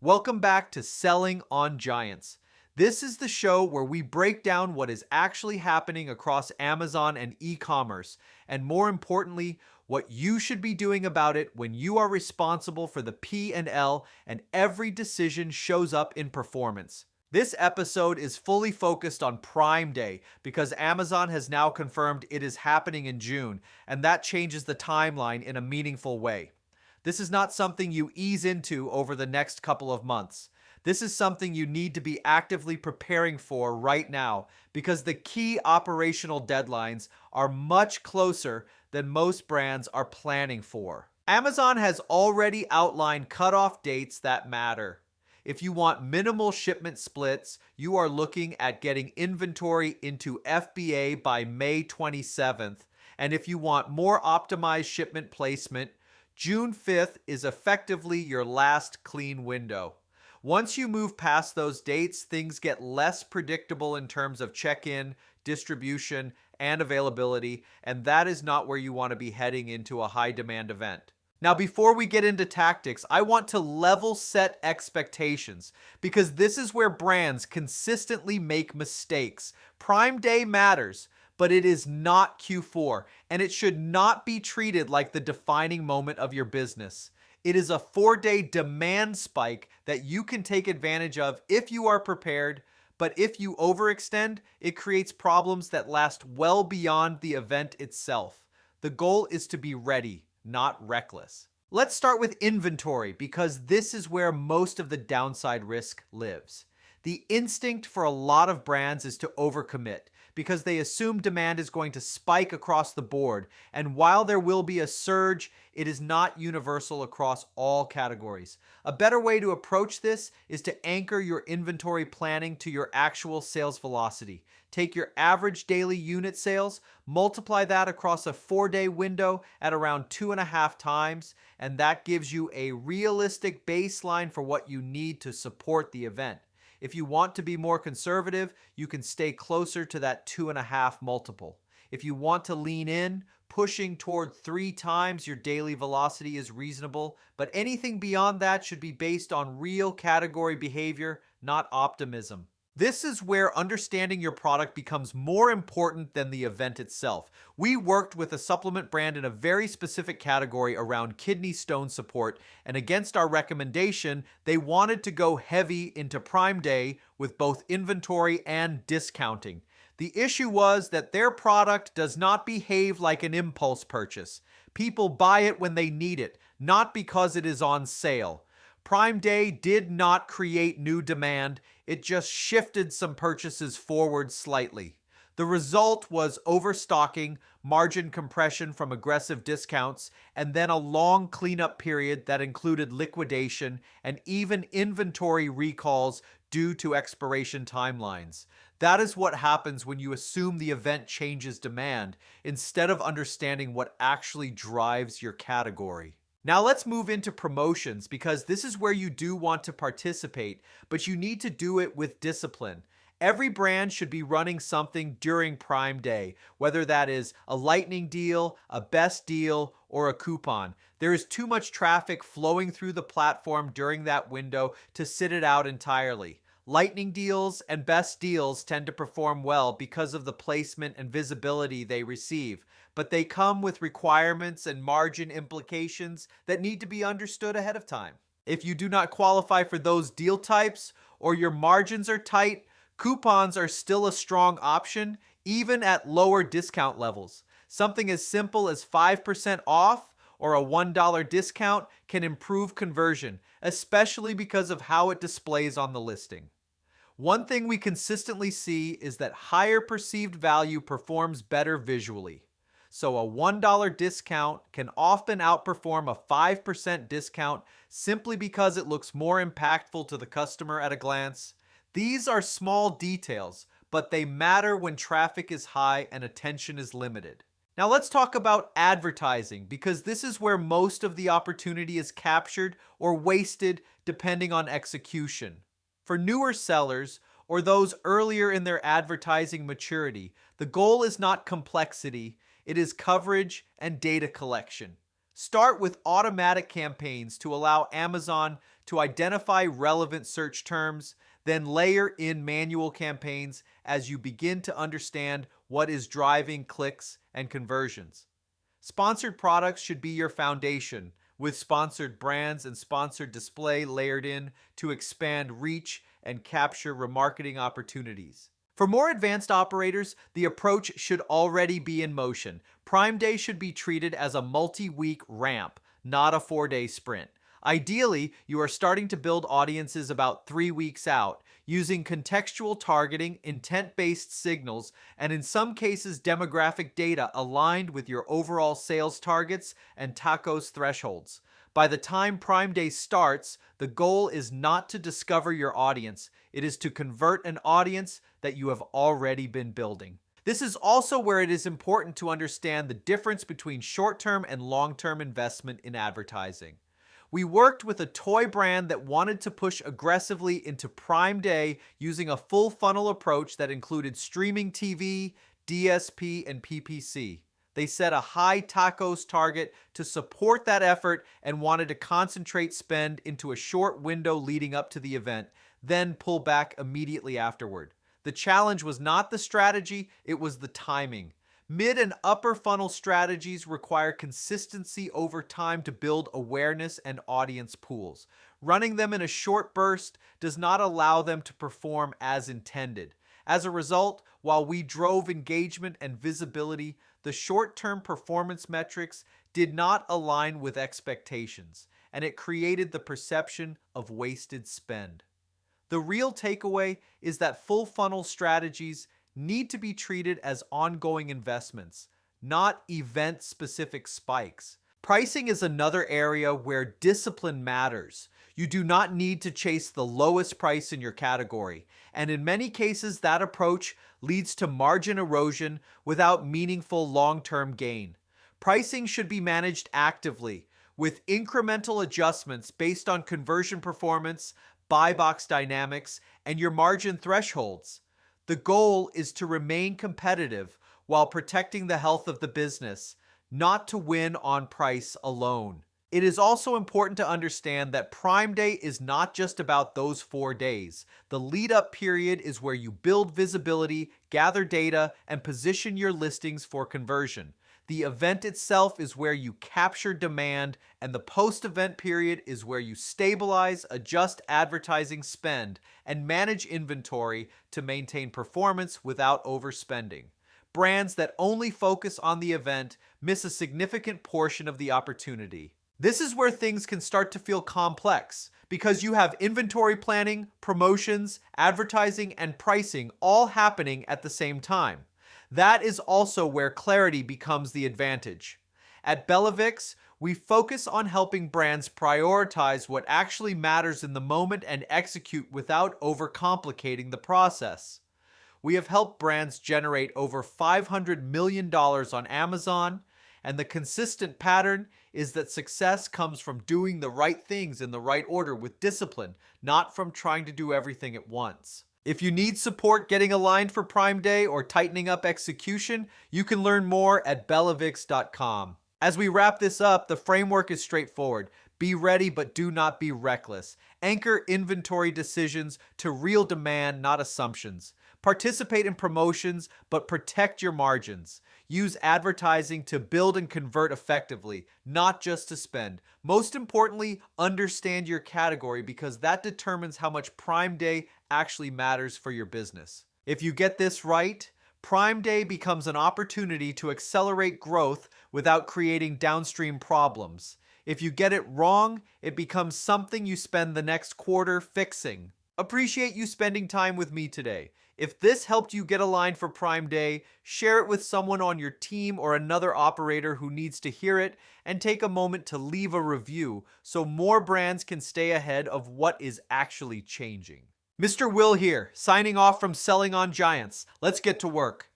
Welcome back to Selling on Giants. This is the show where we break down what is actually happening across Amazon and e-commerce, and more importantly, what you should be doing about it when you are responsible for the P&L and every decision shows up in performance. This episode is fully focused on Prime Day because Amazon has now confirmed it is happening in June, and that changes the timeline in a meaningful way. This is not something you ease into over the next couple of months. This is something you need to be actively preparing for right now because the key operational deadlines are much closer than most brands are planning for. Amazon has already outlined cutoff dates that matter. If you want minimal shipment splits, you are looking at getting inventory into FBA by May 27th. And if you want more optimized shipment placement, June 5th is effectively your last clean window. Once you move past those dates, things get less predictable in terms of check-in, distribution, and availability, and that is not where you want to be heading into a high-demand event. Now, before we get into tactics, I want to level set expectations because this is where brands consistently make mistakes. Prime Day matters, but it is not Q4, and it should not be treated like the defining moment of your business. It is a 4-day demand spike that you can take advantage of if you are prepared, but if you overextend, it creates problems that last well beyond the event itself. The goal is to be ready, not reckless. Let's start with inventory because this is where most of the downside risk lives. The instinct for a lot of brands is to overcommit because they assume demand is going to spike across the board. And while there will be a surge, it is not universal across all categories. A better way to approach this is to anchor your inventory planning to your actual sales velocity. Take your average daily unit sales, multiply that across a 4-day window at around 2.5 times, and that gives you a realistic baseline for what you need to support the event. If you want to be more conservative, you can stay closer to that 2.5 multiple. If you want to lean in, pushing toward 3 times your daily velocity is reasonable, but anything beyond that should be based on real category behavior, not optimism. This is where understanding your product becomes more important than the event itself. We worked with a supplement brand in a very specific category around kidney stone support, and against our recommendation, they wanted to go heavy into Prime Day with both inventory and discounting. The issue was that their product does not behave like an impulse purchase. People buy it when they need it, not because it is on sale. Prime Day did not create new demand, it just shifted some purchases forward slightly. The result was overstocking, margin compression from aggressive discounts, and then a long cleanup period that included liquidation and even inventory recalls due to expiration timelines. That is what happens when you assume the event changes demand instead of understanding what actually drives your category. Now let's move into promotions because this is where you do want to participate, but you need to do it with discipline. Every brand should be running something during Prime Day, whether that is a lightning deal, a best deal, or a coupon. There is too much traffic flowing through the platform during that window to sit it out entirely. Lightning deals and best deals tend to perform well because of the placement and visibility they receive, but they come with requirements and margin implications that need to be understood ahead of time. If you do not qualify for those deal types or your margins are tight, coupons are still a strong option, even at lower discount levels. Something as simple as 5% off or a $1 discount can improve conversion, especially because of how it displays on the listing. One thing we consistently see is that higher perceived value performs better visually. So a $1 discount can often outperform a 5% discount simply because it looks more impactful to the customer at a glance. These are small details, but they matter when traffic is high and attention is limited. Now let's talk about advertising because this is where most of the opportunity is captured or wasted depending on execution. For newer sellers or those earlier in their advertising maturity, the goal is not complexity, it is coverage and data collection. Start with automatic campaigns to allow Amazon to identify relevant search terms, then layer in manual campaigns as you begin to understand what is driving clicks and conversions. Sponsored products should be your foundation, with sponsored brands and sponsored display layered in to expand reach and capture remarketing opportunities. For more advanced operators, the approach should already be in motion. Prime Day should be treated as a multi-week ramp, not a 4-day sprint. Ideally, you are starting to build audiences about 3 weeks out, using contextual targeting, intent-based signals, and in some cases demographic data aligned with your overall sales targets and tacos thresholds. By the time Prime Day starts, the goal is not to discover your audience, it is to convert an audience that you have already been building. This is also where it is important to understand the difference between short-term and long-term investment in advertising. We worked with a toy brand that wanted to push aggressively into Prime Day using a full funnel approach that included streaming TV, DSP, and PPC. They set a high tacos target to support that effort and wanted to concentrate spend into a short window leading up to the event, then pull back immediately afterward. The challenge was not the strategy, it was the timing. Mid and upper funnel strategies require consistency over time to build awareness and audience pools. Running them in a short burst does not allow them to perform as intended. As a result, while we drove engagement and visibility, the short-term performance metrics did not align with expectations, and it created the perception of wasted spend. The real takeaway is that full funnel strategies need to be treated as ongoing investments, not event-specific spikes. Pricing is another area where discipline matters. You do not need to chase the lowest price in your category, and in many cases that approach leads to margin erosion without meaningful long-term gain. Pricing should be managed actively, with incremental adjustments based on conversion performance, buy box dynamics, and your margin thresholds. The goal is to remain competitive while protecting the health of the business, not to win on price alone. It is also important to understand that Prime Day is not just about those 4 days. The lead-up period is where you build visibility, gather data, and position your listings for conversion. The event itself is where you capture demand, and the post-event period is where you stabilize, adjust advertising spend, and manage inventory to maintain performance without overspending. Brands that only focus on the event miss a significant portion of the opportunity. This is where things can start to feel complex, because you have inventory planning, promotions, advertising, and pricing all happening at the same time. That is also where clarity becomes the advantage. At Bellavix, we focus on helping brands prioritize what actually matters in the moment and execute without overcomplicating the process. We have helped brands generate over $500 million on Amazon, and the consistent pattern is that success comes from doing the right things in the right order with discipline, not from trying to do everything at once. If you need support getting aligned for Prime Day or tightening up execution, you can learn more at bellavix.com. As we wrap this up, the framework is straightforward. Be ready, but do not be reckless. Anchor inventory decisions to real demand, not assumptions. Participate in promotions, but protect your margins. Use advertising to build and convert effectively, not just to spend. Most importantly, understand your category because that determines how much Prime Day actually matters for your business. If you get this right, Prime Day becomes an opportunity to accelerate growth without creating downstream problems. If you get it wrong, it becomes something you spend the next quarter fixing. Appreciate you spending time with me today. If this helped you get aligned for Prime Day, share it with someone on your team or another operator who needs to hear it, and take a moment to leave a review so more brands can stay ahead of what is actually changing. Mr. Will here, signing off from Selling on Giants. Let's get to work.